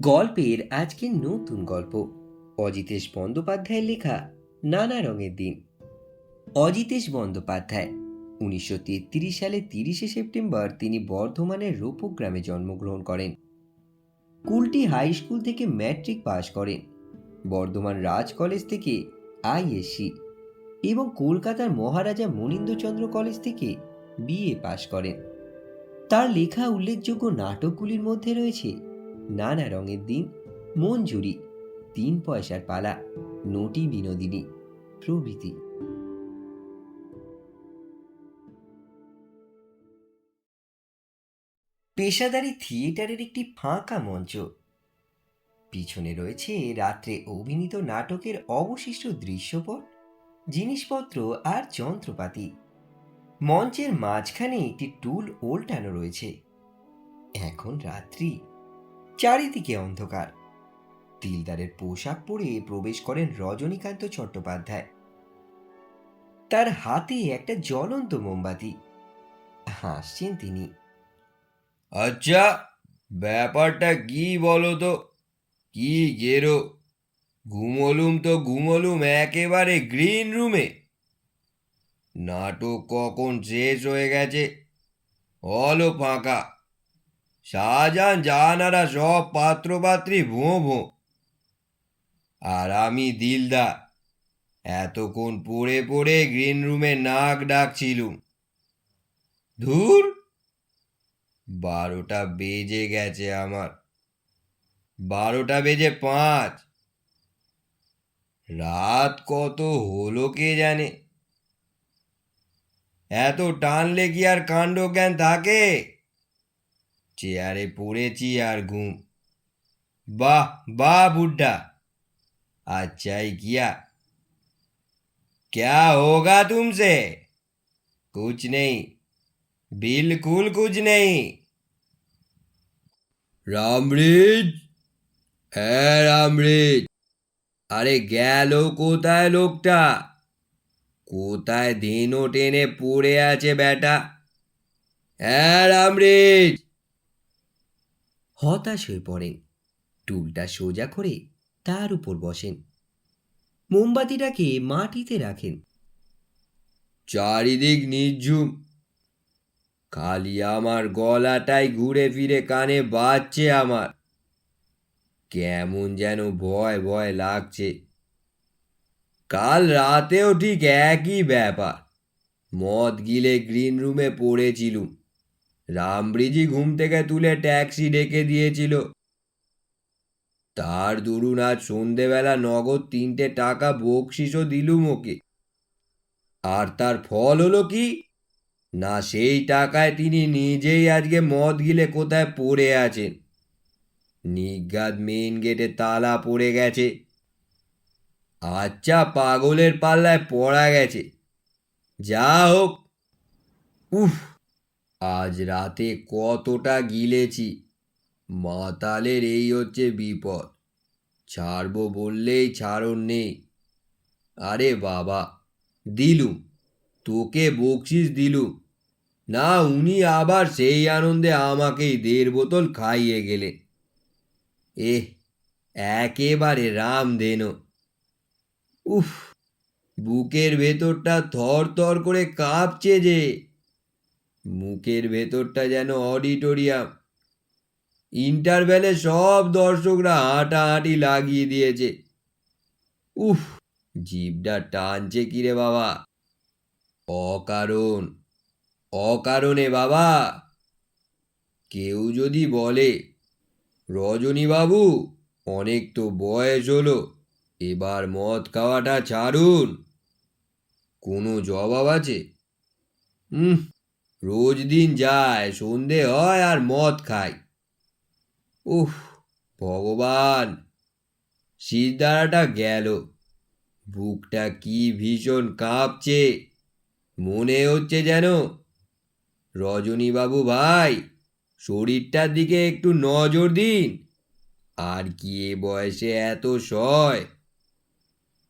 গল্পের আজকের নতুন গল্প অজিতেশ বন্দ্যোপাধ্যায়ের লেখা নানা রঙের দিন। অজিতেশ বন্দ্যোপাধ্যায় 1933 সালে 30শে সেপ্টেম্বর তিনি বর্ধমানের রূপক গ্রামে জন্মগ্রহণ করেন। কুলটি হাই স্কুল থেকে ম্যাট্রিক পাশ করেন, বর্ধমান রাজ কলেজ থেকে আইএসসি এবং কলকাতার মহারাজা মনীন্দ্রচন্দ্র কলেজ থেকে বিএ পাশ করেন। তার লেখা উল্লেখযোগ্য নাটকগুলির মধ্যে রয়েছে নানা রঙের দিন, মঞ্জুরি, 3 পয়সার পালা, নটি বিনোদিনী প্রভৃতি। পেশাদারি থিয়েটারের একটি ফাঁকা মঞ্চ, পিছনে রয়েছে রাত্রে অভিনীত নাটকের অবশিষ্ট দৃশ্যপট, জিনিসপত্র আর যন্ত্রপাতি। মঞ্চের মাঝখানে একটি টুল ওল্টানো রয়েছে। এখন রাত্রি, চারিদিকে অন্ধকার। দিলদারের পোশাক পরে প্রবেশ করেন রজনীকান্ত চট্টোপাধ্যায়। তার হাতে একটা জ্বলন্ত মোমবাতি। হাসছেন তিনি। আচ্ছা, ব্যাপারটা কি বলো তো? কি গেরো, ঘুমলুম একেবারে গ্রিন রুমে। নাটক কখন শেষ হয়ে গেছে, হলো ফাঁকা। শাহজাহান জাহানারা সব পাত্রপাত্রী ভোঁ ভোঁ, আর আমি দিলদা এতক্ষণ পড়ে পড়ে গ্রিন রুমে নাক ডাকছিলুম। ধুর, 12টা বেজে গেছে আমার, 12:05। রাত কত হলো কে জানে। এত টানলে কি আর কাণ্ডজ্ঞান থাকে? চেয়ারে পড়েছি আর ঘুম। বাহ বাহ বুड्ढा, अच्छा ही किया। क्या होगा तुमसे? कुछ नहीं, बिल्कुल कुछ नहीं। রামব্রিজ, হ্যাঁ রামব্রিজ, আরে গেল কোথায় লোকটা? কোথায় ধেনো টেনে পড়ে আছে বেটা? হ্যাঁ রামব্রিজ। হতাশ হয়ে পড়েন, টুলটা সোজা করে তার উপর বসেন, মোমবাতিটাকে মাটিতে রাখেন। চারিদিক নির্ঝুম, খালি আমার গলাটাই ঘুরে ফিরে কানে বাজছে আমার। কেমন যেন ভয় ভয় লাগছে। কাল রাতেও ঠিক একই ব্যাপার। মদ গিলে গ্রিন রুমে পড়েছিলুম। রামব্রিজি ঘুম থেকে তুলে ট্যাক্সি ডেকে দিয়েছিল। তার দরুন আজ সন্ধেবেলা নগদ 3টে টাকা বকশিসও দিলুম ওকে। আর তার ফল হলো কি না, সেই টাকায় তিনি নিজেই আজকে মদ গিলে কোথায় পড়ে আছেন। নিজ্ঞাত মেইন গেটে তালা পড়ে গেছে। আচ্ছা, পাগলের পাল্লায় পড়া গেছে। যা হোক, উফ, আজ রাতে কতটা গিলেছি। মাতালের এই হচ্ছে বিপদ, ছাড়বো বললেই ছাড়ন নেই। আরে বাবা, দিলুম, তোকে বকশিস দিলুম না, উনি আবার সেই আনন্দে আমাকেই 1.5 বোতল খাইয়ে গেলেন। এহ, একেবারে রামধেনু। উফ, বুকের ভেতরটা থর থর করে কাঁপছে যে। মুখের ভেতরটা যেন অডিটোরিয়াম। ইন্টারভ্যালে সব দর্শকরা হাঁটাহাঁটি লাগিয়ে দিয়েছে। উফ, জিভটা টানছে কিরে বাবা। অকারণ, অকারণে বাবা। কেউ যদি বলে, রজনীবাবু অনেক তো বয়স হলো, এবার মদ খাওয়াটা ছাড়ুন, কোনো জবাব আছে? রোজ দিন যায়, সন্ধে হয় আর মদ খাই। উফ, ভগবান, শিরদাঁড়াটা গেল। বুকটা কি ভীষণ কাঁপছে। মনে হচ্ছে যেন, রজনীবাবু ভাই, শরীরটার দিকে একটু নজর দিন। আর কি এ বয়সে এত সয়?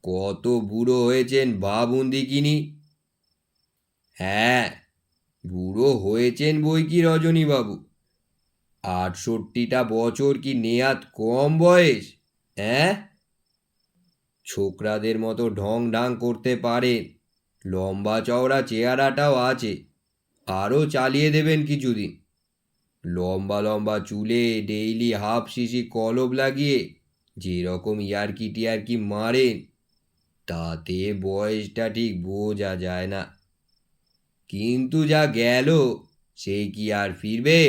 কত বুড়ো হয়েছেন ভাবুন দেখিনি। হ্যাঁ, বুড়ো হয়েছেন বই কি রজনীবাবু, 68টা বছর কি নেহাত কম বয়স? হ্যাঁ, ছোকরাদের মতো ঢং ঢাং করতে পারেন, লম্বা চওড়া চেহারাটাও আছে, আরও চালিয়ে দেবেন কিছুদিন। লম্বা লম্বা চুলে ডেইলি হাফ শিশি কলব লাগিয়ে যেরকম ইয়ার্কি টিয়ার্কি মারেন, তাতে বয়সটা ঠিক বোঝা যায় না। কিন্তু যা গেল সেই কি আর ফিরবে?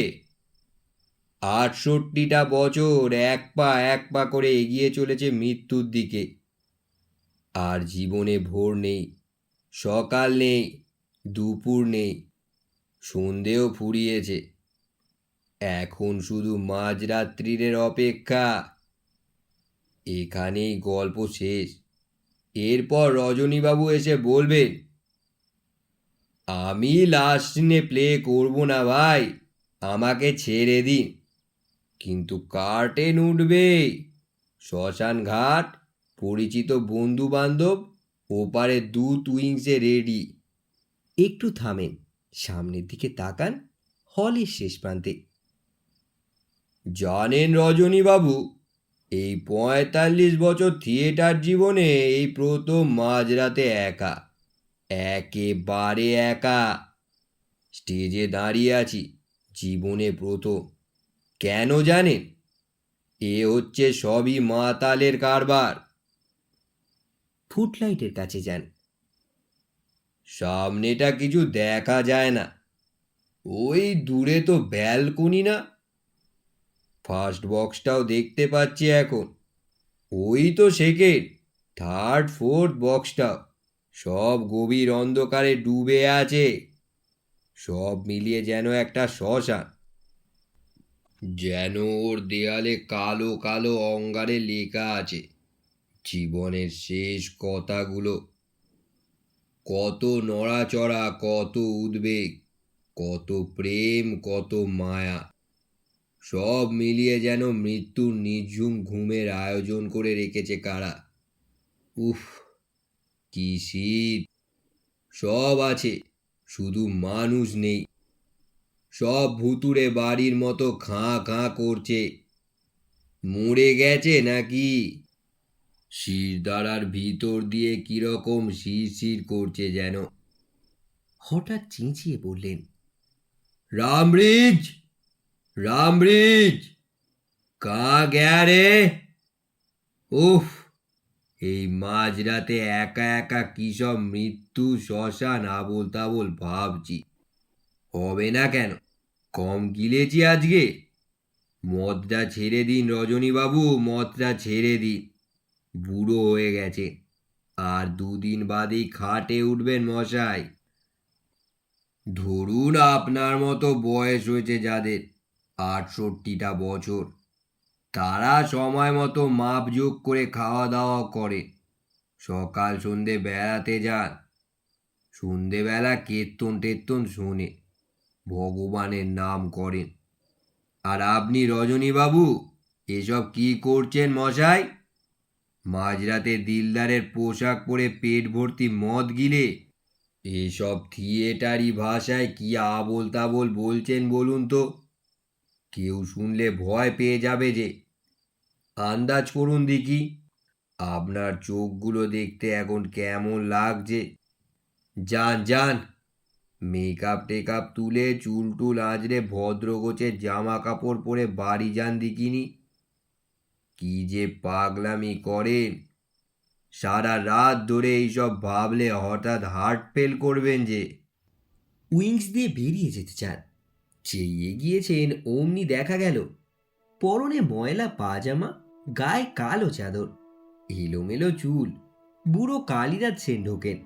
68টা বছর এক পা এক পা করে এগিয়ে চলেছে মৃত্যুর দিকে। আর জীবনে ভোর নেই, সকাল নেই, দুপুর নেই, সন্ধেও ফুরিয়েছে। এখন শুধু মাঝরাত্রিরের অপেক্ষা। এখানেই গল্প শেষ। এরপর রজনীবাবু এসে বলবেন, আমি লাস্ট সিনে প্লে করব না ভাই, আমাকে ছেড়ে দিন। কিন্তু কার্টেন উঠবে, শ্মশান ঘাট, পরিচিত বন্ধু বান্ধব, ওপারে উইংসে রেডি। একটু থামেন, সামনের দিকে তাকান, হলের শেষ প্রান্তে। জানেন রজনীবাবু, এই 45 বছর থিয়েটার জীবনে এই প্রথম মাঝরাতে একা, একেবারে একা স্টেজে দাঁড়িয়ে আছি, জীবনে প্রথম। কেন জানেন? এ হচ্ছে সবই মাতালের কারবার। ফুটলাইটের কাছে যান। সামনেটা কিছু দেখা যায় না, ওই দূরে তো ব্যালকনি না? ফার্স্ট বক্সটাও দেখতে পাচ্ছি এখন, ওই তো সেকেন্ড, থার্ড, ফোর্থ বক্সটাও সব গভীর অন্ধকারে ডুবে আছে। সব মিলিয়ে যেন একটা শ্মশান। যেন ওর দেয়ালে কালো কালো অঙ্গারে লেখা আছে জীবনের শেষ কথাগুলো। কত নড়াচড়া, কত উদ্বেগ, কত প্রেম, কত মায়া, সব মিলিয়ে যেন মৃত্যুর নিঝুম ঘুমের আয়োজন করে রেখেছে কারা। উফ, কি শীত! সব আছে, শুধু মানুষ নেই। সব ভুতুড়ে বাড়ির মতো খাঁ খাঁ করছে। মরে গেছে নাকি? শিরদাঁড়ার ভিতর দিয়ে কিরকম শিরশির করছে যেন। হঠাৎ চেঁচিয়ে বললেন, রামব্রিজ, রামব্রিজ, কাঁ গয়া রে? উফ, এই মাঝরাতে একা একা কি সব মৃত্যু শ্মশান আবোল তাবোল ভাবছি। হবে না কেন, কম গিলেছি আজকে? মদটা ছেড়ে দিন রজনীবাবু, মদটা ছেড়ে দিন। বুড়ো হয়ে গেছে, আর 2 দিন বাদেই খাটে উঠবেন মশাই। ধরুন আপনার মতো বয়স হয়েছে যাদের, 68টা বছর, তারা সময় মতো মাপজোক করে খাওয়া দাওয়া করে, সকাল সন্ধে বেড়াতে যান, সন্ধেবেলা কীর্তন টেত্তন শোনে, ভগবানের নাম করেন। আর আপনি রজনীবাবু এসব কি করছেন মশাই? মাঝরাতে দিলদারের পোশাক পরে পেট ভর্তি মদ গিলে এসব থিয়েটারি ভাষায় কি আবোল তাবোল বলছেন বলুন তো? কেউ শুনলে ভয় পেয়ে যাবে যে। আন্দাজ করুন দেখি, আপনার চোখগুলো দেখতে এখন কেমন লাগছে। যান যান, মেকআপ টেকআপ তুলে চুল টুল আঁচড়ে ভদ্র গোছের জামা কাপড় পরে বাড়ি যান দেখিনি। কি যে পাগলামি করেন! সারা রাত ধরে এইসব ভাবলে হঠাৎ হার্ট ফেল করবেন যে। উইংস দিয়ে বেরিয়ে যেতে চান, যেই এগিয়েছেন অমনি দেখা গেল পরনে ময়লা পাজামা, গায়ে কালো চাদর, এলোমেলো চুল, বুড়ো কালিরাজ সেন ঢোকেন।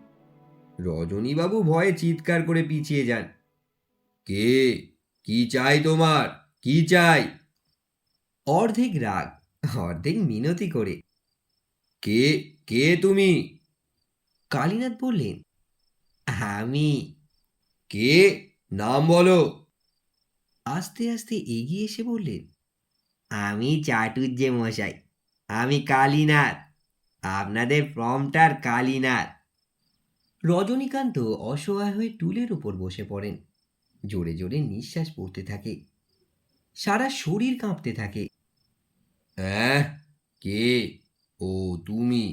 রজনীবাবু ভয়ে চিৎকার করে পিছিয়ে যান। কে? কি চাই তোমার? কি চাই? অর্ধেক রাগ, অর্ধেক মিনতি করে। কে? কে তুমি? কালীনাথ বললেন, আমি। কে? নাম বলো। আস্তে আস্তে এগিয়ে এসে বললেন, আমি চাটুর্যে মশাই, আমি কালীনাথ, আপনাদের প্রম্পটার কালীনাথ। রজনীকান্ত অসহায় হয়ে টুলের উপর বসে পড়েন, জোরে জোরে নিঃশ্বাস পড়তে থাকে। সারা শরীর কাঁপতে থাকে। হ্যাঁ, কে? ও, তুমি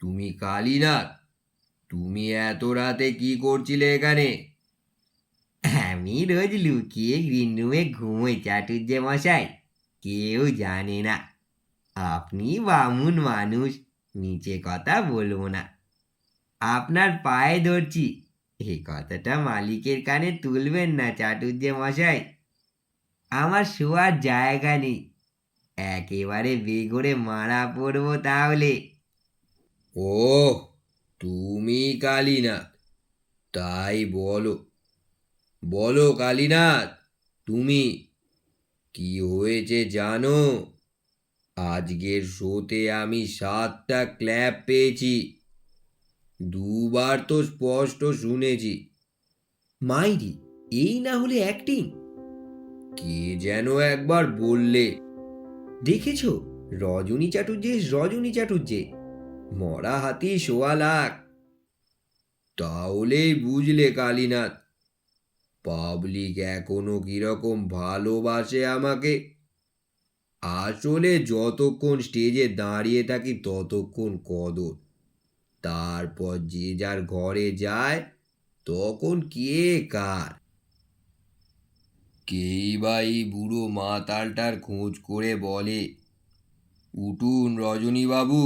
তুমি কালীনাথ? তুমি এত রাতে কি করছিলে এখানে? আমি রোজ লুকিয়ে গ্রিন রুমে ঘুমোই চাটুর্যে মশাই, কেউ জানে না। আপনি বামুন মানুষ, নিচে কথা বলবো না। আপনার পায়ে ধরছি, এই কথাটা মালিকের কানে তুলবেন না চাটুর্যে মশাই। আমার শোয়ার জায়গা নেই, একেবারে বেঘরে মারা পড়বো তাহলে। ও, তুমি কালীনাথ? তাই বলো, বলো কালীনাথ, তুমি কি হয়েছে জানো? আজকের শোতে আমি 7টা ক্ল্যাপ পেয়েছি, দুবার তো স্পষ্ট শুনেছি। মাইরি, এই না হলে অ্যাক্টিং! কে যেন একবার বললে? দেখেছো, রজনী চাটুর্যে, রজনী চাটুর্যে, মরা হাতি 1.25 লাখ। তাহলেই বুঝলে কালীনাথ, পাবলিক এখনো কিরকম ভালোবাসে আমাকে। আসলে যতক্ষণ স্টেজে দাঁড়িয়ে থাকি ততক্ষণ কদর, তারপর যে যার ঘরে যায় তখন কে কার। কেই বা এই বুড়ো মাতালটার খোঁজ করে বলে, উঠুন রজনীবাবু,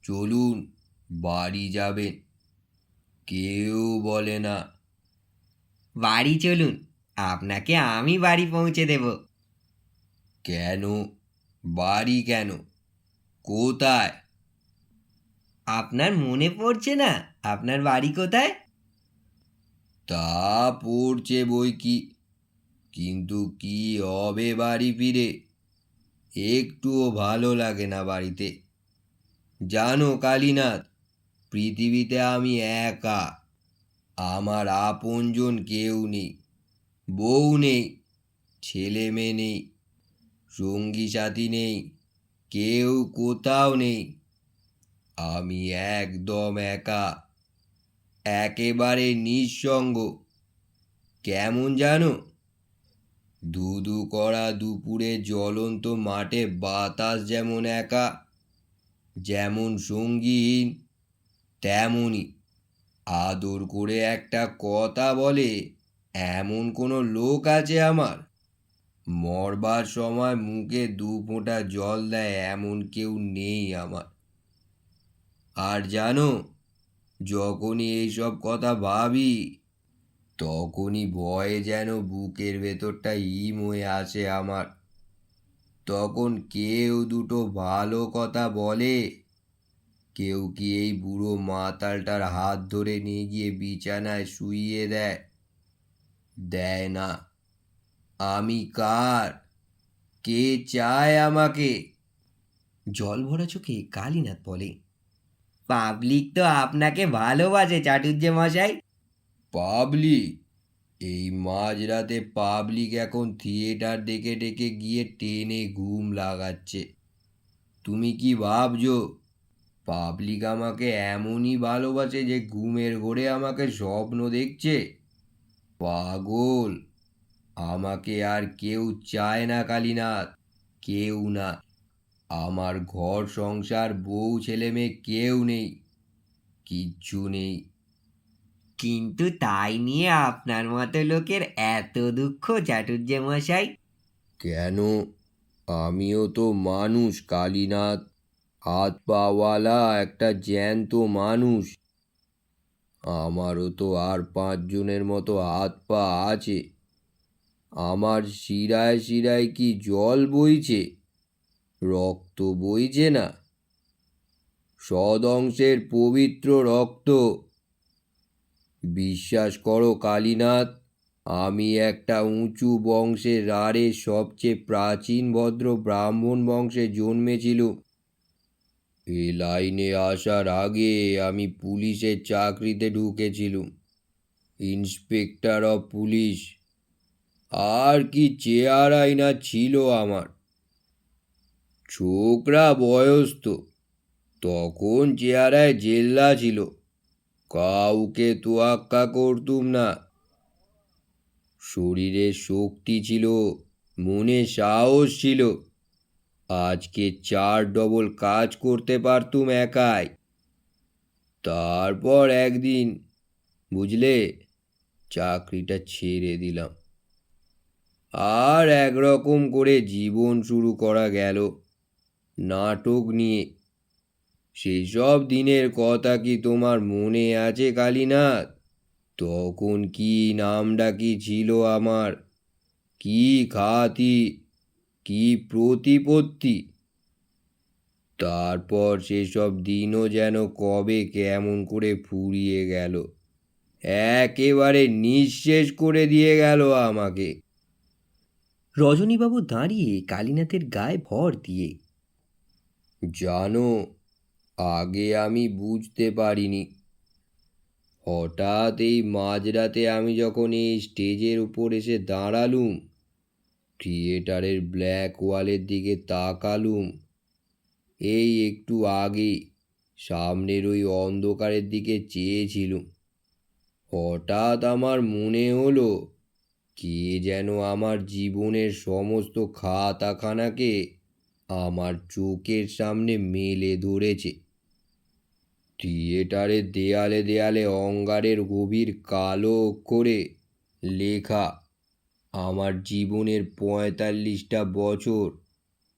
চলুন, বাড়ি যাবেন। কেউ বলে না। বাড়ি চলুন, আপনাকে আমি বাড়ি পৌঁছে দেব। কেন? বাড়ি কেন? কোথায়? আপনার মনে পড়ছে না আপনার বাড়ি কোথায়? তা পড়ছে বই কি, কিন্তু কি হবে বাড়ি ফিরে? একটুও ভালো লাগে না বাড়িতে। জানো কালীনাথ, পৃথিবীতে আমি একা। আমার আপনজন কেউ নেই, বউ নেই, ছেলে মেয়ে নেই, সঙ্গী সাথী নেই, কেউ কোথাও নেই। আমি একদম একা, একেবারে নিঃসঙ্গ। কেমন জানো? ধুধু করা দুপুরে জ্বলন্ত মাঠে বাতাস যেমন একা, যেমন সঙ্গীহীন, তেমনই আদর করে একটা কথা বলে এমন কোনো লোক আছে আমার? মরবার সময় মুখে 2 ফোঁটা জল দেয় এমন কেউ নেই আমার। আর জানো, যখনই এইসব কথা ভাবি তখনই ভয়ে যেন বুকের ভেতরটা হিম হয়ে আসে আমার। তখন কেউ দুটো ভালো কথা বলে, কেউ কি এই বুড়ো মাতালটার হাত ধরে নিয়ে গিয়ে বিছানায় শুইয়ে দেয়। দেয় না। আমি কার? কে চায় আমাকে? জল ভরা চোখে কালীনাথ বলে, পাবলিক তো আপনাকে ভালোবাসে চাটুর্যে মশাই। পাবলিক? এই মাঝরাতে পাবলিক এখন থিয়েটার দেখে ডেকে গিয়ে টেনে ঘুম লাগাচ্ছে। তুমি কি ভাবছো পাবলিক আমাকে এমনই ভালোবাসে যে ঘুমের ঘোরে আমাকে স্বপ্ন দেখছে? পাগল! আমাকে আর কেউ চায় না কালীনাথ, কেউ না। আমার ঘর সংসার বউ ছেলে মেয়ে কেউ নেই, কিচ্ছু নেই। কিন্তু তাই নিয়ে আপনার মতো লোকের এত দুঃখ চাটুর্যে মশাই। কেন? আমিও তো মানুষ কালীনাথ, হাত পাওয়ালা একটা জ্যান্ত মানুষ। আমারও তো আর 5 জনের মতো হাত পা আছে। আমার শিরায় শিরায় কি জল বইছে? রক্ত বইছে না? সদংশের পবিত্র রক্ত। বিশ্বাস করো কালীনাথ, আমি একটা উঁচু বংশের রাড়ে সবচেয়ে প্রাচীন ভদ্র ব্রাহ্মণ বংশে জন্মেছিল। এ লাইনে আসার আগে আমি পুলিশের চাকরিতে ঢুকেছিলুম, ইন্সপেক্টর অফ পুলিশ। আর কি চেহারাই না ছিল আমার! ছোকরা বয়স তো, তখন চেহারায় জেল্লা ছিল, কাউকে তোয়াক্কা করতুম না। শরীরে শক্তি ছিল, মনে সাহস ছিল, আজকে 4 ডবল কাজ করতে পারতুম একাই। তারপর একদিন, বুঝলে, চাকরিটা ছেড়ে দিলাম। আর একরকম করে জীবন শুরু করা গেল নাটক নিয়ে। সেসব দিনের কথা কি তোমার মনে আছে কালীনাথ? তখন কি নামডাকি ছিল আমার, কি খ্যাতি, কি প্রতিপত্তি! তারপর সেসব দিনও যেন কবে কেমন করে ফুরিয়ে গেল, একেবারে নিঃশেষ করে দিয়ে গেল আমাকে। রজনীবাবু দাঁড়িয়ে কালীনাথের গায়ে ভর দিয়ে। জানো, আগে আমি বুঝতে পারিনি। হঠাৎ এই মাঝরাতে আমি যখন এই স্টেজের উপর এসে দাঁড়ালুম, থিয়েটারের ব্ল্যাক ওয়ালের দিকে তাকালুম, এই একটু আগে সামনের ওই অন্ধকারের দিকে চেয়েছিলুম, হঠাৎ আমার মনে হলো কে যেন আমার জীবনের সমস্ত খাতাখানাকে আমার চোখের সামনে মেলে ধরেছে। থিয়েটারের দেয়ালে দেয়ালে অঙ্গারের গভীর কালো অক্ষরে লেখা আমার জীবনের 45টা বছর।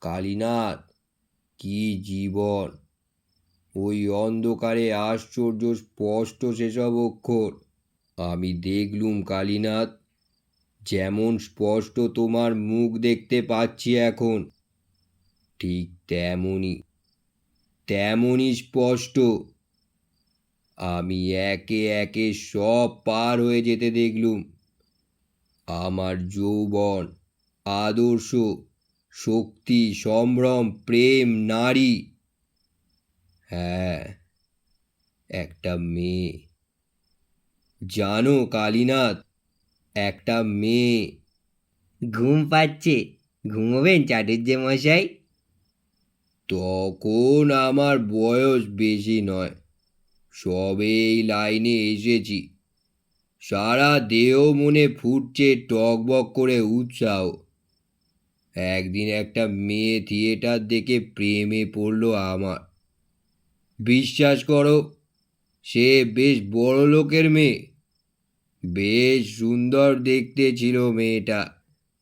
কালীনাথ, কি জীবন! ওই অন্ধকারে আশ্চর্য স্পষ্ট সেসব অক্ষর আমি দেখলুম কালীনাথ, যেমন স্পষ্ট তোমার মুখ দেখতে পাচ্ছি এখন, ঠিক তেমনই, তেমনই স্পষ্ট। আমি একে একে সব পার হয়ে যেতে দেখলুম। আমার যৌবন, আদর্শ, শক্তি, সম্ভ্রম, প্রেম, নারী, হ্যাঁ, একটা মেয়ে। জানো কালীনাথ, একটা মেয়ে। ঘুম পাচ্ছে, ঘুমোবেন চাটুর্যে মশাই? তখন আমার বয়স বেশি নয়, সবে এই লাইনে এসেছি। সারা দেহ মনে ফুটছে টকবক করে উৎসাহ। একদিন একটা মেয়ে থিয়েটার দেখে প্রেমে পড়লো আমার। বিশ্বাস করো, সে বেশ বড় লোকের মেয়ে, বেশ সুন্দর দেখতে ছিল মেয়েটা।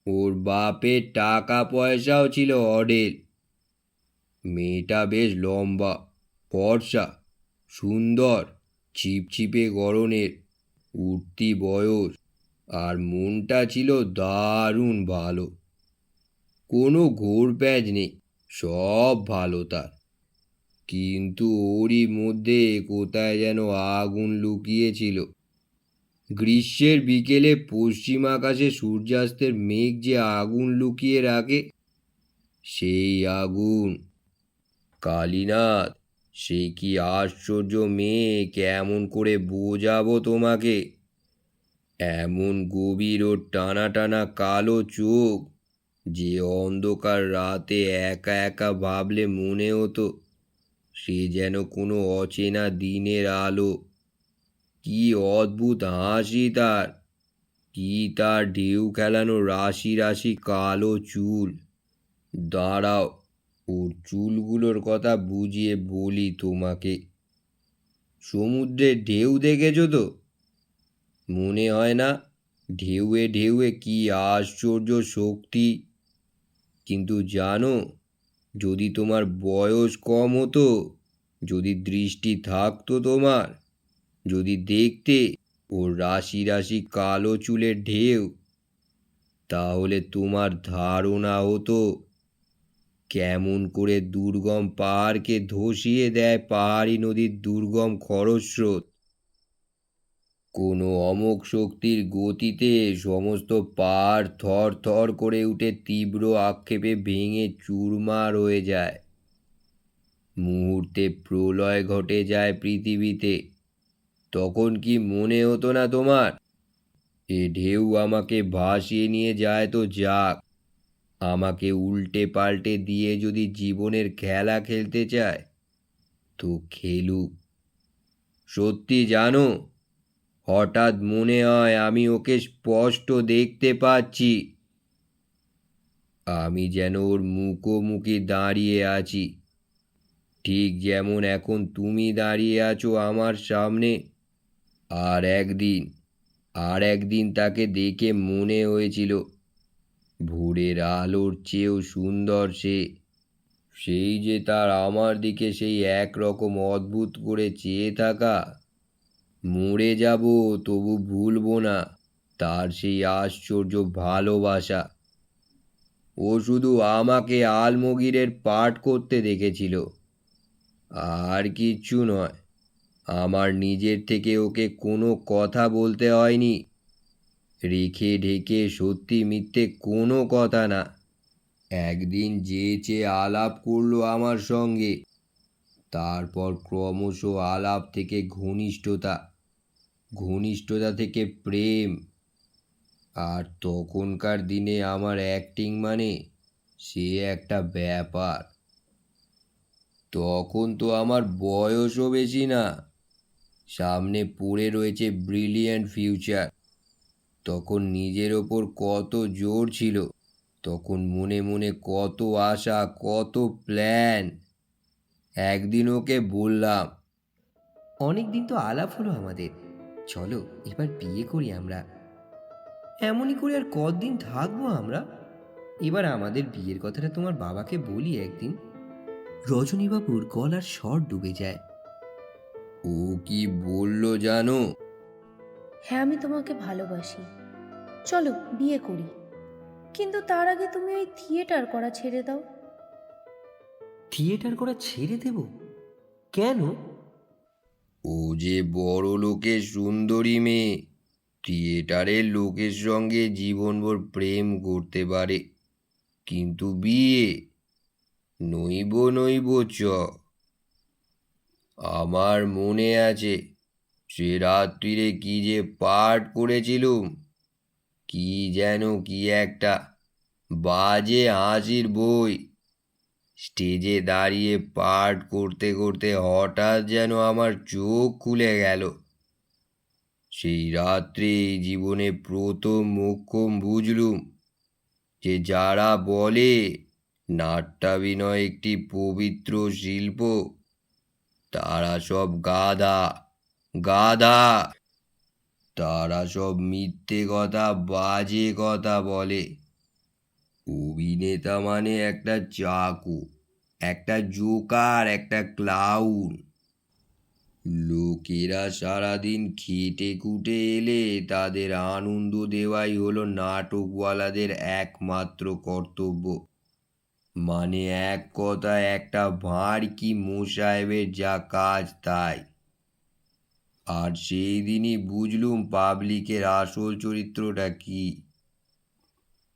ওর বাপের টাকা পয়সাও ছিল অঢেল। মেয়েটা বেশ লম্বা, ফর্সা, সুন্দর, ছিপছিপে গড়নের, উঠতি বয়স, আর মনটা ছিল দারুণ ভালো। কোনো ঘোর প্যাচ নেই, সব ভালো তার। কিন্তু ওরই মধ্যে কোথায় যেন আগুন লুকিয়েছিল। গ্রীষ্মের বিকেলে পশ্চিম আকাশে সূর্যাস্তের মেঘ যে আগুন লুকিয়ে রাখে, সেই আগুন। কালীনাথ, সে কি আশ্চর্য মেয়ে, কেমন করে বোঝাবো তোমাকে! এমন গভীর ও টানা টানা কালো চোখ যে অন্ধকার রাতে একা একা ভাবলে মনে হতো সে যেন কোনো অচেনা দিনের আলো। কি অদ্ভুত হাসি তার, কি তার ঢেউ খেলানো রাশি রাশি কালো চুল! দাঁড়াও, ওর চুলগুলোর কথা বুঝিয়ে বলি তোমাকে। সমুদ্রের ঢেউ দেখেছো তো? মনে হয় না ঢেউয়ে ঢেউয়ে কি আশ্চর্য শক্তি! কিন্তু জানো, যদি তোমার বয়স কম হতো, যদি দৃষ্টি থাকতো তোমার, যদি দেখতে ওর রাশি রাশি কালো চুলের ঢেউ, তাহলে তোমার ধারণা হতো কেমন করে দুর্গম পাহাড়কে ধসিয়ে দেয় পাহাড়ি নদীর দুর্গম খরস্রোত। কোনো অমোঘ শক্তির গতিতে সমস্ত পাহাড় থর থর করে উঠে তীব্র আক্ষেপে ভেঙে চুরমার হয়ে যায়। মুহূর্তে প্রলয় ঘটে যায় পৃথিবীতে। তখন কি মনে হতো না তোমার, এ ঢেউ আমাকে ভাসিয়ে নিয়ে যায় তো যাক, আমাকে উল্টে পাল্টে দিয়ে যদি জীবনের খেলা খেলতে চায় তো খেলুক। সত্যি জানো, হঠাৎ মনে হয় আমি ওকে স্পষ্ট দেখতে পাচ্ছি। আমি যেন ওর মুখোমুখি দাঁড়িয়ে আছি, ঠিক যেমন এখন তুমি দাঁড়িয়ে আছো আমার সামনে। আর একদিন আর একদিন তাকে দেখে মনে হয়েছিল ভোরের আলোর চেয়েও সুন্দর সে। সেই যে তার আমার দিকে সেই একরকম অদ্ভুত করে চেয়ে থাকা, মরে যাব তবু ভুলবো না তার সেই আশ্চর্য ভালোবাসা। ও শুধু আমাকে আলমগীরের পাঠ করতে দেখেছিল, আর কিচ্ছু নয়। আমার নিজের থেকে ওকে কোনো কথা বলতে হয়নি, রেখে ঢেকে সত্যি মিথ্যে কোনো কথা না। একদিন যেচে আলাপ করলো আমার সঙ্গে, তারপর ক্রমশ আলাপ থেকে ঘনিষ্ঠতা, ঘনিষ্ঠতা থেকে প্রেম। আর তখনকার দিনে আমার অ্যাক্টিং মানে সে একটা ব্যাপার। তখন তো আমার বয়সও বেশি না, সামনে পড়ে রয়েছে ব্রিলিয়েন্ট ফিউচার। তখন নিজের ওপর কত জোর ছিল, তখন মনে মনে কত আশা, কত প্ল্যান। একদিন ওকে বললাম, অনেক দিন তো আলাপ হলো আমাদের, চলো এবার বিয়ে করি আমরা। এমনই করে আর কতদিন থাকবো আমরা? এবার আমাদের বিয়ের কথাটা তোমার বাবাকে বলি একদিন। রজনীবাবুর গলার স্বর ডুবে যায়। ও কি বলল জানো? হ্যাঁ, আমি তোমাকে ভালোবাসি, চলো বিয়ে করি। কিন্তু তার আগে তুমি ওই থিয়েটার করা ছেড়ে দাও। থিয়েটার করা ছেড়ে দেব? কেন? ও যে বড় লোকের সুন্দরী মেয়ে, থিয়েটারের লোকের সঙ্গে জীবনভর প্রেম করতে পারে, কিন্তু বিয়ে নইব নইব চ। আমার মনে আছে সে রাত্রিরে কি যে পাঠ করেছিলুম, কি যেন কি একটা বাজে হাসির বই। স্টেজে দাঁড়িয়ে পাঠ করতে করতে হঠাৎ যেন আমার চোখ খুলে গেল। সেই রাত্রে জীবনে প্রথম মোক্ষম বুঝলুম যে যারা বলে নাট্যাভিনয় একটি পবিত্র শিল্প, তারা সব গাধা, গাধা। তারা সব মিথ্যে কথা, বাজে কথা বলে। অভিনেতা মানে একটা চাকু, একটা জোকার, একটা ক্লাউন। লোকেরা সারাদিন খেটে খুটে এলে তাদের আনন্দ দেওয়াই হলো নাটকওয়ালাদের একমাত্র কর্তব্য। মানে এক কথায় একটা ভাঁড় কি মোসাহেবের যা কাজ তাই। আর সেই দিনই বুঝলুম পাবলিকের আসল চরিত্রটা কি।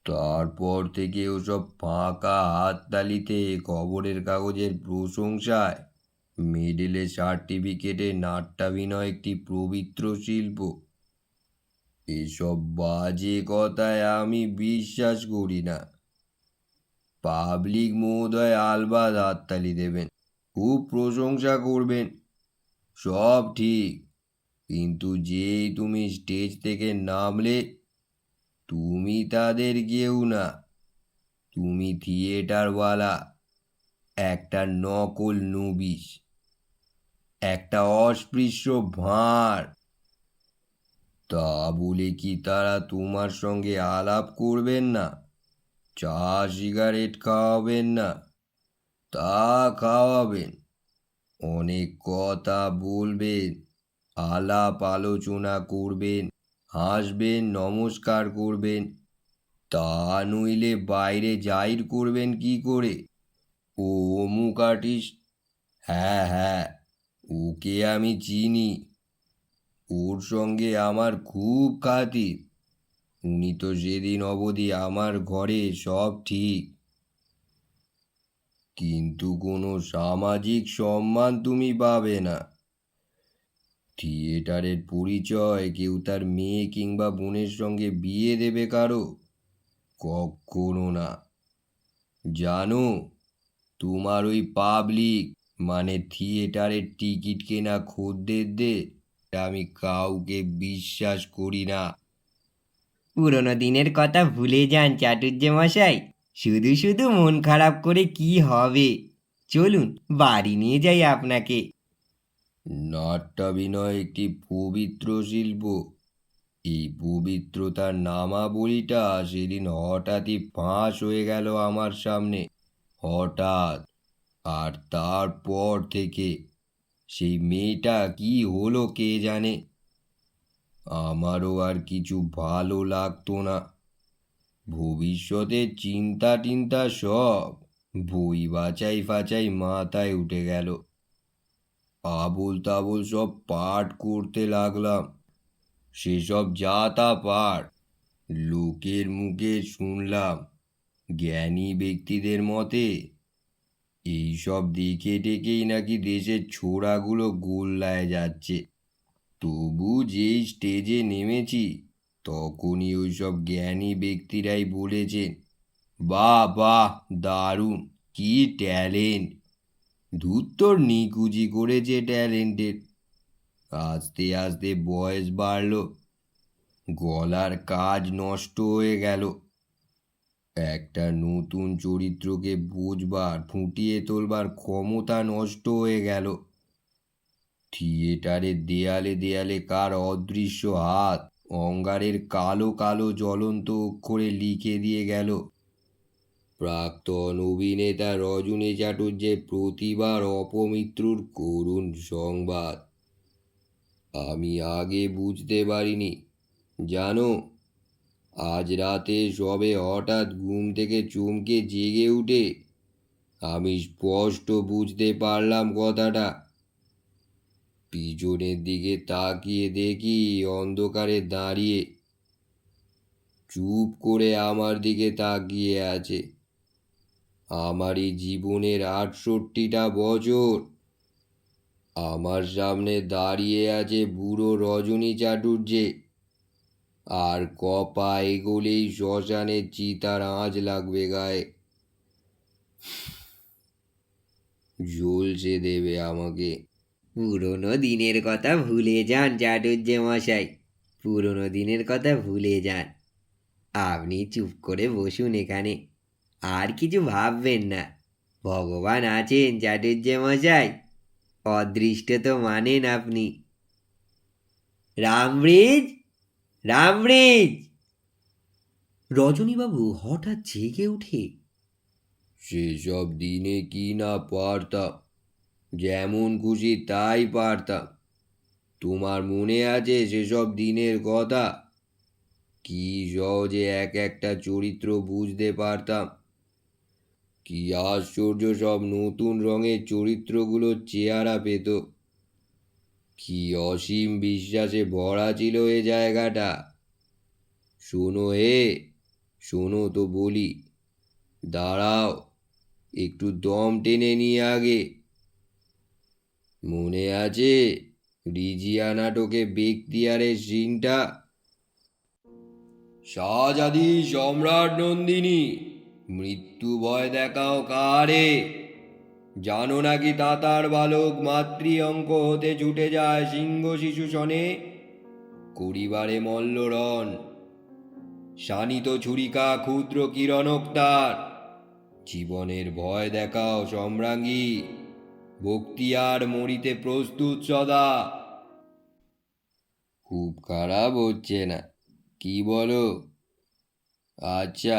তারপর থেকে ওসব ফাঁকা হাততালিতে, খবরের কাগজের প্রশংসায়, মেডেলে, সার্টিফিকেটে নাট্যাভিনয় একটি পবিত্র শিল্প, এসব বাজে কথায় আমি বিশ্বাস করি না। পাবলিক মহোদয় আলবাদ হাততালি দেবেন, খুব প্রশংসা করবেন, সব ঠিক। কিন্তু যেই তুমি স্টেজ থেকে নামলে, তুমি তাদের কেউ না। তুমি থিয়েটারওয়ালা, একটা নকল নবিশ, একটা অস্পৃশ্য ভাঁড়। তা বলে কি তারা তোমার সঙ্গে আলাপ করবেন না, চা সিগারেট খাওয়াবেন না? তা খাওয়াবেন, অনেক কথা বলবেন, আলাপ আলোচনা করবেন, হাসবেন, নমস্কার করবেন। তা নইলে বাইরে জাহির করবেন কি করে, ও অমুক আর্টিস্ট? হ্যাঁ হ্যাঁ, ওকে আমি চিনি, ওর সঙ্গে আমার খুব খাতির। উনি তো সেদিন অবধি আমার ঘরে সব ঠিক। কিন্তু কোনো সামাজিক সম্মান তুমি পাবে না। থিয়েটারের পরিচয় কেউ তার মেয়ে কিংবা বোনের সঙ্গে বিয়ে দেবে কারো? কখনো না। জানো, তোমার ওই পাবলিক মানে থিয়েটারের টিকিট কেনা খদ্দেরদের আমি কাউকে বিশ্বাস করি না। পুরনো দিনের কথা ভুলে যান চাটুর্যে মশাই, শুধু শুধু মন খারাপ করে কি হবে? চলুন বাড়ি নিয়ে যাই আপনাকে। নাট্যাভিনয় একটি পবিত্র শিল্প। এই পবিত্রতার নামাবলীটা সেদিন হঠাৎই ফাঁস হয়ে গেল আমার সামনে, হঠাৎ। আর তারপর থেকে সেই মেয়েটা কি হলো কে জানে। আমারও আর কিছু ভালো লাগতো না। ভবিষ্যতের চিন্তা টিন্তা সব বই বাছাই ফাছাই মাথায় উঠে গেল। আবোল তাবোল সব পাঠ করতে লাগলাম। সেসব যা তা পাঠ। লোকের মুখে শুনলাম জ্ঞানী ব্যক্তিদের মতে এইসব দেখে টেকেই নাকি দেশের ছোড়াগুলো গোল্লায় যাচ্ছে। তবু যেই স্টেজে নেমেছি তখনই ওইসব জ্ঞানী ব্যক্তিরাই বলেছেন, বাহ বাহ, দারুণ, কি ট্যালেন্ট। ধুত্তর নিকুচি করেছে ট্যালেন্টের। আস্তে আস্তে বয়স বাড়লো, গলার কাজ নষ্ট হয়ে গেল। একটা নতুন চরিত্রকে বুঝবার, ফুটিয়ে তোলবার ক্ষমতা নষ্ট হয়ে গেল। থিয়েটারের দেয়ালে দেয়ালে কার অদৃশ্য হাত অঙ্গারের কালো কালো জ্বলন্ত অক্ষরে লিখে দিয়ে গেল, প্রাক্তন অভিনেতা রজনী চাটুর্যের প্রতিবার অপমৃত্যুর করুণ সংবাদ। আমি আগে বুঝতে পারিনি, জানো। আজ রাতে সবে হঠাৎ ঘুম থেকে চমকে জেগে উঠে আমি স্পষ্ট বুঝতে পারলাম কথাটা। পিছনের দিকে তাকিয়ে দেখি অন্ধকারে দাঁড়িয়ে চুপ করে আমার দিকে তাকিয়ে আছে আমারই জীবনের ৬৮টা বছর। আমার সামনে দাঁড়িয়ে আছে বুড়ো রজনী চাটুর্যে। আর কপা এগোলেই শ্মশানের চিতার আঁচ লাগবে গায়ে, ঝলসে দেবে আমাকে। পুরনো দিনের কথা ভুলে যান চাটুর্যে মশাই, পুরনো দিনের কথা ভুলে যান। আপনি চুপ করে বসুন এখানে, আর কিছু ভাববেন না। ভগবান আছেন চাটুর্যে মশাই, অদৃষ্ট তো মানেন আপনি। রামব্রিজ, রামব্রিজ! রজনীবাবু হঠাৎ জেগে উঠে, সেসব দিনে কি না পারতাম, যেমন খুশি তাই পারতাম। তোমার মনে আছে সেসব দিনের কথা? কি সহজে এক একটা চরিত্র বুঝতে পারতাম। কি আশ্চর্য সব নতুন রঙের চরিত্রগুলোর চেহারা পেত। কি অসীম বিশ্বাসে ভরা ছিল এ জায়গাটা। শোনো হে, শোনো তো বলি। দাঁড়াও, একটু দম টেনে নিয়ে আগে। মনে আছে রিজিয়া নাটকে বেক্তিয়ারের সিনটা? শাহজাদি সম্রাট নন্দিনী, মৃত্যু ভয় দেখাও কারে? জানো নাকি তাতার বালক মাতৃ অঙ্ক হতে ছুটে যায় সিংহ শিশু শনে? করিবারে মল্লরণ, শানিত ছুরিকা ক্ষুদ্র কিরণোক্তার। জীবনের ভয় দেখাও সম্রাঙ্গী, বক্তিয়ার মরিতে প্রস্তুত সদা। খুব খারাপ হচ্ছে না, কি বলো? আচ্ছা,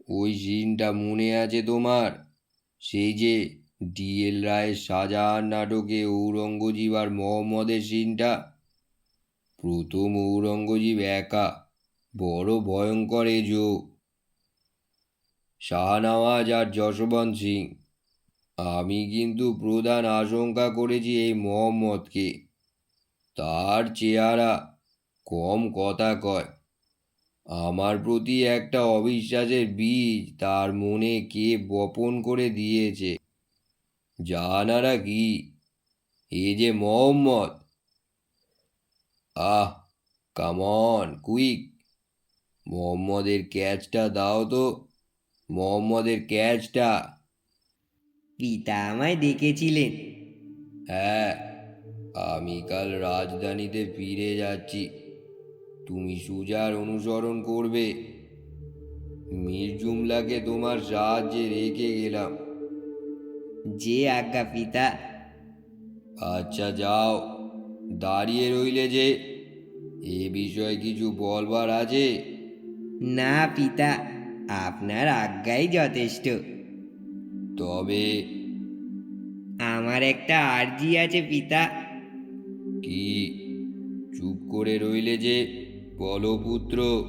ওই সিনটা মনে আছে তোমার? সেই যে ডিএল রায়ের শাহজাহান নাটকে ঔরঙ্গজীব আর মোহাম্মদের সিনটা। প্রথম ঔরঙ্গজীব একা, বড় ভয়ঙ্কর এজো। শাহনওয়াজ আর যশবন্ত সিং। আমি কিন্তু প্রধান আশঙ্কা করেছি এই মোহাম্মদকে। তার চেহারা, কম কথা কয়। আমার প্রতি একটা অবিশ্বাসের বীজ তার মনে কে বপন করে দিয়েছে। জানারা কি, এ যে মোহাম্মদ। আহ, কামন কুইক, মোহাম্মদের ক্যাচটা দাও তো, মোহাম্মদের ক্যাচটা। পিতা আমায় ডেকেছিলেন। হ্যাঁ, আমি কাল রাজধানীতে ফিরে যাচ্ছি। তুমি সুজার অনুসরণ করবে। মির্জুমলাকে তোমার সাহায্যে রেখে গেলাম। যে আজ্ঞা পিতা। আচ্ছা যাও, দাঁড়িয়ে রইলে যে, এ বিষয়ে কিছু বলবার আছে? না পিতা, আপনার আজ্ঞাই যথেষ্ট। তবে আমার একটা আর্জি আছে পিতা। কি? চুপ করে রইলে যে, বলো পুত্র।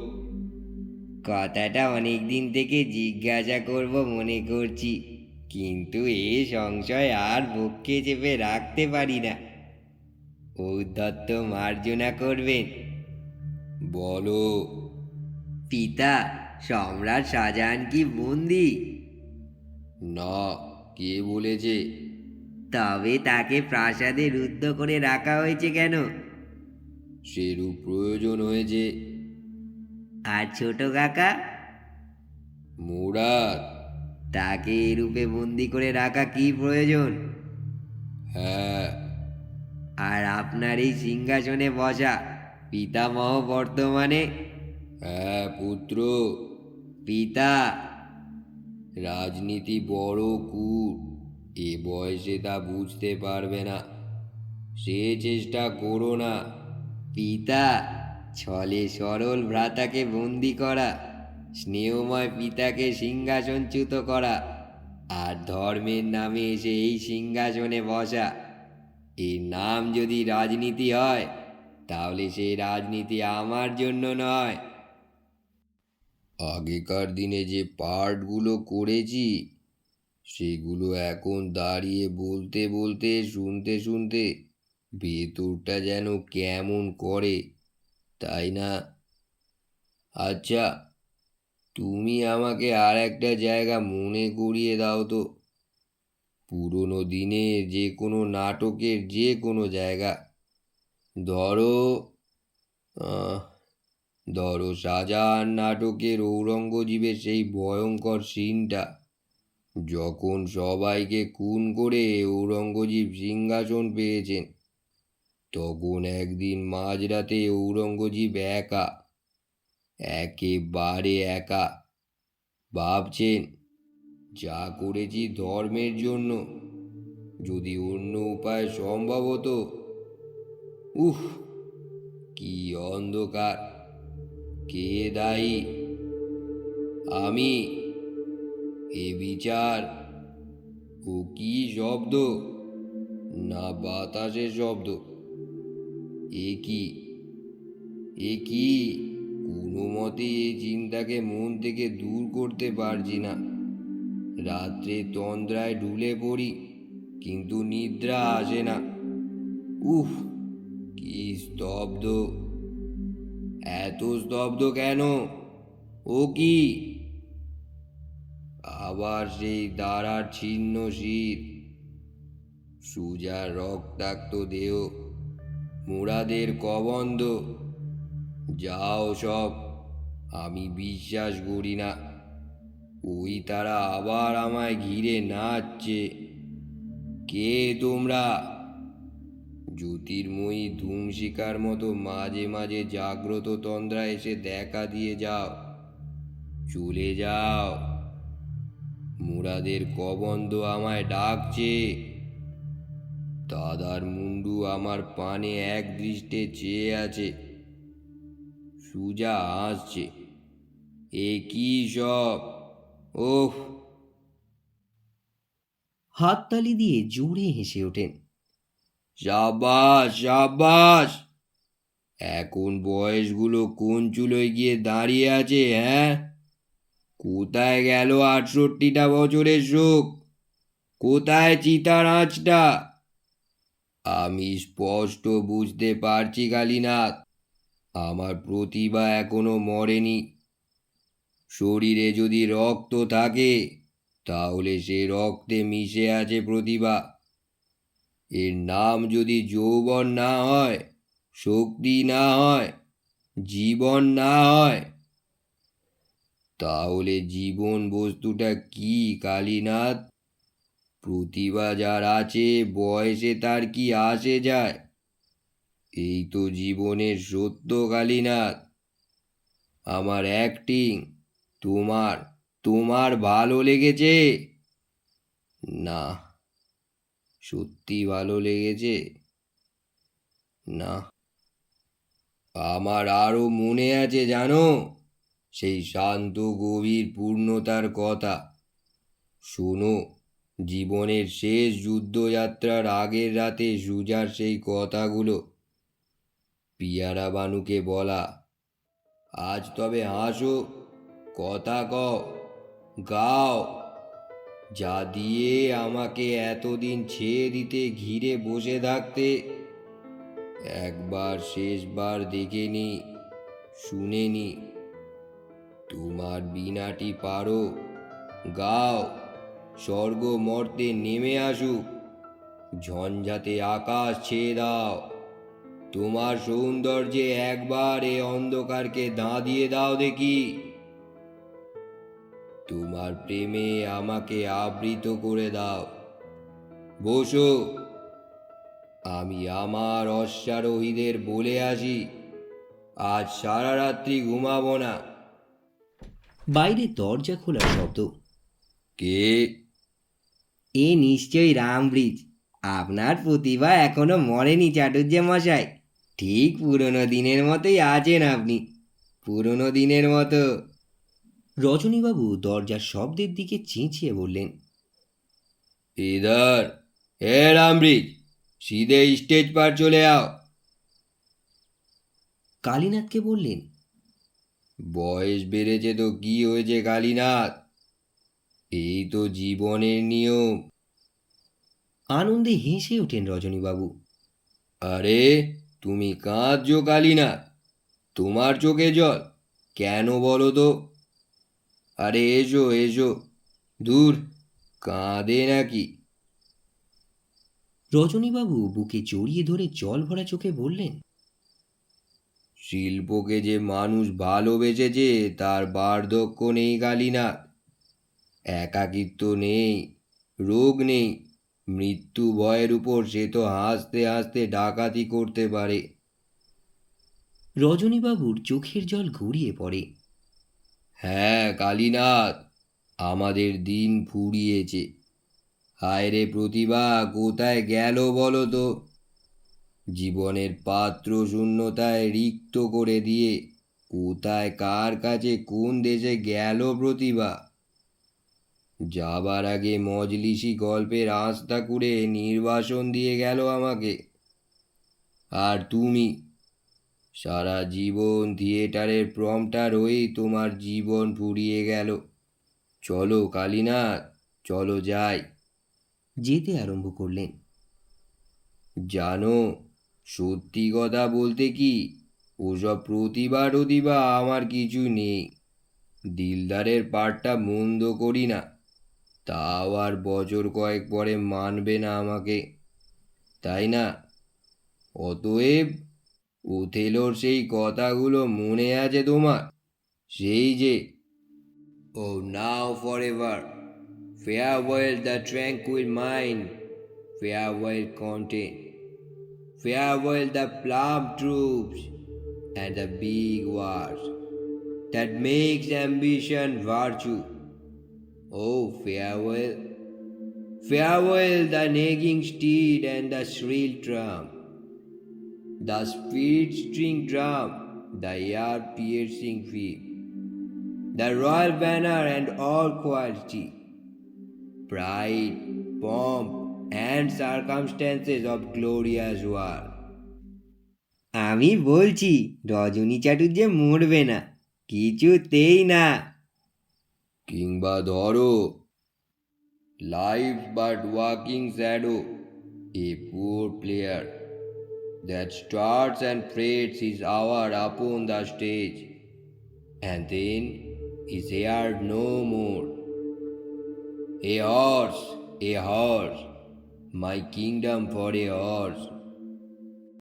কথাটা অনেক দিন থেকে জিজ্ঞাসা করব মনে করছি, কিন্তু এ সংশয় আর বুকে চেপে রাখতে পারি না। ঔদ্ধত্য মার্জনা করবেন। বলো। পিতা, সম্রাট শাহজাহান কি বন্দি? না, কে বলেছে? তবে তাকে প্রাসাদে রুদ্ধ করে রাখা হয়েছে কেন? সেরূপ প্রয়োজন হয়েছে। আর ছোট কাকা? মুরাদ। তাকে এরূপে বন্দি করে রাখা কি প্রয়োজন? হ্যাঁ। আর আপনার এই সিংহাসনে বসা পিতামহ বর্তমানে? হ্যাঁ পুত্র। পিতা, রাজনীতি বড় কূট, এ বয়সে তা বুঝতে পারবে না। সে চেষ্টা করো না। পিতা, ছলে সরল ভ্রাতাকে বন্দি করা, স্নেহময় পিতাকে সিংহাসনচ্যুত করা, আর ধর্মের নামে এসে এই সিংহাসনে বসা, এর নাম যদি রাজনীতি হয়, তাহলে সেই রাজনীতি আমার জন্য নয়। আগেকার দিনে যে পার্টগুলো করেছি, সেগুলো এখন দাঁড়িয়ে বলতে বলতে, শুনতে শুনতে ভেতরটা যেন কেমন করে, তাই না? আচ্ছা, তুমি আমাকে আর একটা জায়গা মনে করিয়ে দাও তো। পুরনো দিনের যে কোনো নাটকের যে কোনো জায়গা। ধরো আহ, ধরো শাহজাহান নাটকের ঔরঙ্গজেবের সেই ভয়ঙ্কর সিনটা, যখন সবাইকে খুন করে ঔরঙ্গজেব সিংহাসন পেয়েছেন। তখন একদিন মাঝরাতে ঔরঙ্গজেব একা, একেবারে একা। ভাবছেন, যা করেছি ধর্মের জন্য, যদি অন্য উপায় সম্ভব হতো। উফ, কি অন্ধকার! কে দায়ী? আমি? এ বিচার? ও কি শব্দ? না বাতাসের শব্দ? এ কি? এ কি? কোনো মতেই এই চিন্তাকে মন থেকে দূর করতে পারছি না। রাত্রে তন্দ্রায় ঢুলে পড়ি, কিন্তু নিদ্রা আসে না। উফ, কি স্তব্ধ! এত স্তব্ধ কেন? ও কি? আবার সেই দাঁড়ার ছিন্ন শির, সুজা রক্তাক্ত দেহ, মুরাদের কবন্ধ। যাও সব, আমি বিশ্বাস করি না। ওই তারা আবার আমায় ঘিরে নাচছে। কে তোমরা? জ্যোতির্ময়ী ধূমশিকার মতো মাঝে মাঝে জাগ্রত তন্দ্রা এসে দেখা দিয়ে যাও। চলে যাও। মুরাদের কবন্ধ আমায় ডাকছে। দাদার মুন্ডু আমার পানে এক দৃষ্টে চেয়ে আছে। সুজা হাসছে। এ কি সব? ওহ! হাততালি দিয়ে জোরে হেসে ওঠেন। সাবাস সাবাস! এখন বয়সগুলো কোন চুলোয় গিয়ে দাঁড়িয়ে আছে, হ্যাঁ? কোথায় গেল 68টা বছরের শোক? কোথায় চিতার আঁচটা? আমি স্পষ্ট বুঝতে পারছি কালীনাথ, আমার প্রতিভা এখনো মরেনি। শরীরে যদি রক্ত থাকে, তাহলে সে রক্তে মিশে আছে প্রতিভা। এর নাম যদি যৌবন না হয়, শক্তি না হয়, জীবন না হয়, তাহলে জীবন বস্তুটা কি কালীনাথ? প্রতিভা যার আছে, বয়সে তার কি আসে যায়? এই তো জীবনের সত্য কালীনাথ। আমার অ্যাক্টিং তোমার তোমার ভালো লেগেছে? না। সত্যি ভালো লেগেছে? না। আমার আরো মনে আছে জানো, সেই শান্ত গভীর পূর্ণতার কথা। শোনো, জীবনের শেষ যুদ্ধযাত্রার আগের রাতে সুজার সেই কথাগুলো, পিয়ারা বানুকে বলা, আজ তবে হাসো, কথা কও, গাও, যা দিয়ে আমাকে এতদিন ছেয়ে দিতে ঘিরে বসে থাকতে, একবার শেষবার দেখেনি, শুনেনি। তোমার বীণাটি পারো, গাও, স্বর্গ মর্তে নেমে আসুক, ঝঞ্ঝাতে আকাশ ছেয়ে দাও, তোমার সৌন্দর্যে একবার এ অন্ধকারকে দাঁড়িয়ে দাও দেখি, তোমার প্রেমে আমাকে আবৃত করে দাও। বসো, আমি আমার অশ্বারোহীদের বলে আসি, আজ সারা রাত্রি ঘুমাবো না। বাইরে দরজা খোলার শব্দ। কে? এ নিশ্চয়ই রামব্রিজ। আপনার প্রতিভা এখনো মরেনি চাটুর্যে মশাই। ঠিক পুরনো দিনের মতোই আছেন আপনি, পুরনো দিনের মতো। রজনীবাবু দরজার শব্দের দিকে চেঁচিয়ে বললেন, ইধার, হে রামব্রিজ, সিধে স্টেজ পার চলে আও। কালীনাথকে বললেন, বয়স বেড়েছে তো কি হয়েছে কালীনাথ, এই তো জীবনের নিয়ম। আনন্দে হেসে ওঠেন রজনীবাবু। আরে, তুমি কাঁদছো কালীনাথ? তোমার চোখে জল কেন বলো তো? আরে এসো এসো, দূর, কাঁদে নাকি? রজনীবাবু বুকে জড়িয়ে ধরে জল ভরা চোখে বললেন, শিল্পকে যে মানুষ ভালোবেসেছে তার বার্ধক্য নেই কালীনাথ, একাকিত্ব নেই, রোগ নেই, মৃত্যু ভয়ের উপর সে তো হাসতে হাসতে ডাকাতি করতে পারে। রজনীবাবুর চোখের জল গড়িয়ে পড়ে। হ্যাঁ কালীনাথ, আমাদের দিন ফুরিয়েছে। হায় রে প্রতিভা, কোথায় গেল বলো তো? জীবনের পাত্র শূন্যতায় রিক্ত করে দিয়ে কোথায় কার কাছে কোন দেশে গেল প্রতিভা? যাবার আগে মজলিসি গল্পের আস্থা করে নির্বাসন দিয়ে গেল আমাকে। আর তুমি সারা জীবন থিয়েটারের প্রম্পটার হয়েই তোমার জীবন ফুরিয়ে গেল। চলো কালীনাথ, চলো যাই। যেতে আরম্ভ করলেন। জানো, সত্যি কথা বলতে কি, ওসব প্রতিভা টতিভা আমার কিছু নেই। দিলদারের পার্টটা মন্দ করি না, তাও আর বছর কয়েক পরে মানবে না আমাকে, তাই না? অতএব ওথেলোর সেই কথাগুলো মনে আছে তোমার? সেই যে, oh now for ever, farewell the tranquil mind, farewell content, farewell the plum troops and the big wars that makes ambition virtue. Oh, farewell, farewell the nagging steed and the shrill drum, the speed string drum, the ear-piercing whip, the royal banner and all quality, pride, pomp, and circumstances of glorious war. আমি বলছি রজনী চাটুর্যে মরবে না, কিছুতেই না। কিংবা ধরো, life's but walking shadow, a poor player that starts and fades his hour upon the stage, and then is heard no more. A horse, my kingdom for a horse,